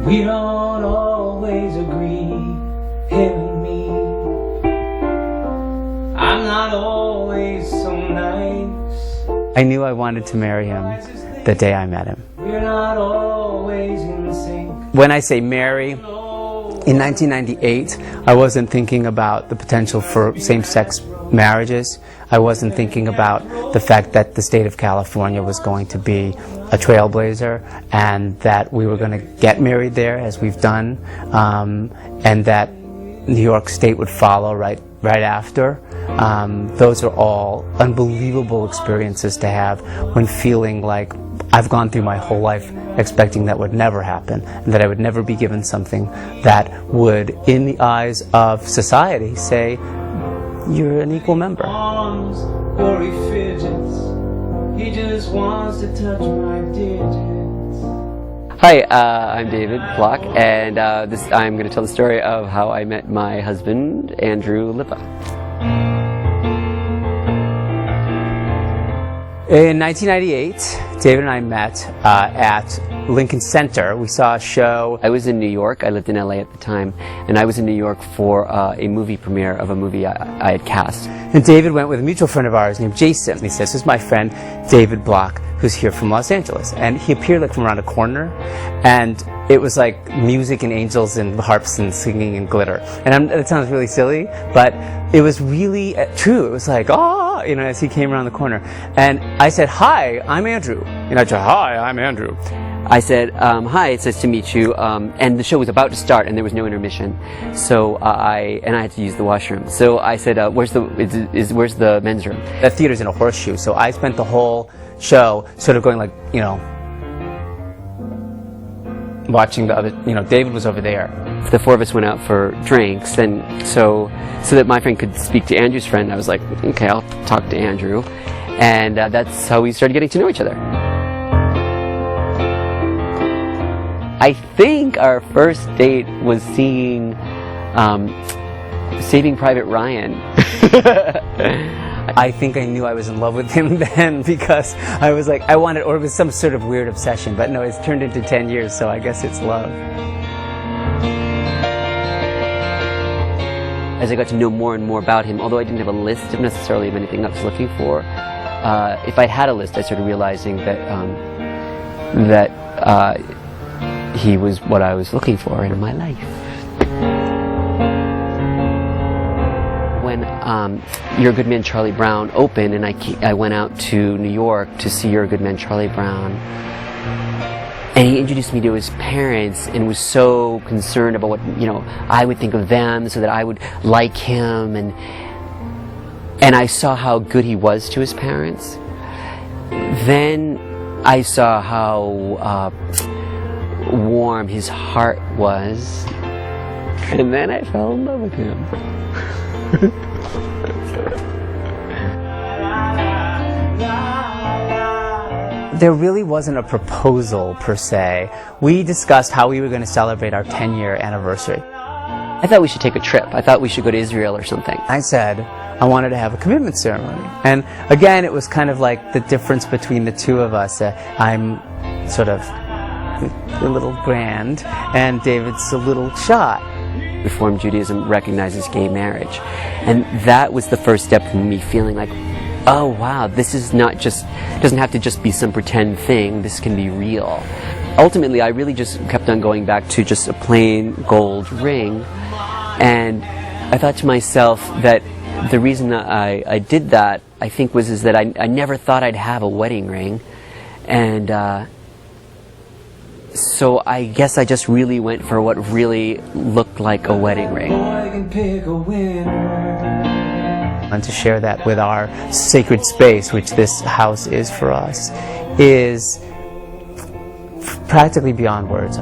We don't always agree, him and me. I'm not always so nice. I knew I wanted to marry him the day I met him. We're not always in sync. When I say marry, in 1998, I wasn't thinking about the potential for same-sex marriages. I wasn't thinking about the fact that the state of California was going to be a trailblazer and that we were going to get married there, as we've done, and that New York State would follow right after. Those are all unbelievable experiences to have when feeling like I've gone through my whole life expecting that would never happen, and that I would never be given something that would, in the eyes of society, say, you're an equal member. Or he fidgets. He just wants to touch my digits. Hi, I'm David Block, and I'm going to tell the story of how I met my husband, Andrew Lippa. In 1998, David and I met at Lincoln Center. We saw a show. I was in New York. I lived in LA at the time, and I was in New York for a movie premiere of a movie I had cast. And David went with a mutual friend of ours named Jason. And he says, "This is my friend David Block, who's here from Los Angeles." And he appeared like from around a corner, and it was like music and angels and harps and singing and glitter. And it sounds really silly, but it was really true. It was like, oh, you know, as he came around the corner. And I said, "Hi, I'm Andrew." And I said, "Hi, I'm Andrew." I said, "Hi, it's nice to meet you." And the show was about to start, and there was no intermission. So I had to use the washroom. So I said, "Where's the men's room?" The theater's in a horseshoe, so I spent the whole show sort of going like, you know, watching the other, you know, David was over there. The four of us went out for drinks, and so that my friend could speak to Andrew's friend, I was like, okay, I'll talk to Andrew. And that's how we started getting to know each other. I think our first date was seeing Saving Private Ryan. I think I knew I was in love with him then, because I was like, I wanted, or it was some sort of weird obsession, but no, it's turned into 10 years, so I guess it's love. As I got to know more and more about him, although I didn't have a list of necessarily of anything I was looking for, if I had a list, I started realizing that he was what I was looking for in my life. When You're a Good Man, Charlie Brown opened, and I went out to New York to see You're a Good Man, Charlie Brown, and he introduced me to his parents and was so concerned about what, you know, I would think of them so that I would like him, and I saw how good he was to his parents. Then I saw how warm his heart was, and then I fell in love with him. There really wasn't a proposal per se. We discussed how we were going to celebrate our 10-year anniversary. I thought we should take a trip. I thought we should go to Israel or something. I said I wanted to have a commitment ceremony. And again, it was kind of like the difference between the two of us. I'm sort of a little grand, and David's a little shy. Reform Judaism recognizes gay marriage, and that was the first step in me feeling like, oh wow, this is not just, doesn't have to just be some pretend thing, this can be real. Ultimately, I really just kept on going back to just a plain gold ring, and I thought to myself that the reason that I did that, I think, is that I never thought I'd have a wedding ring, and so I guess I just really went for what really looked like a wedding ring. And to share that with our sacred space, which this house is for us, is practically beyond words.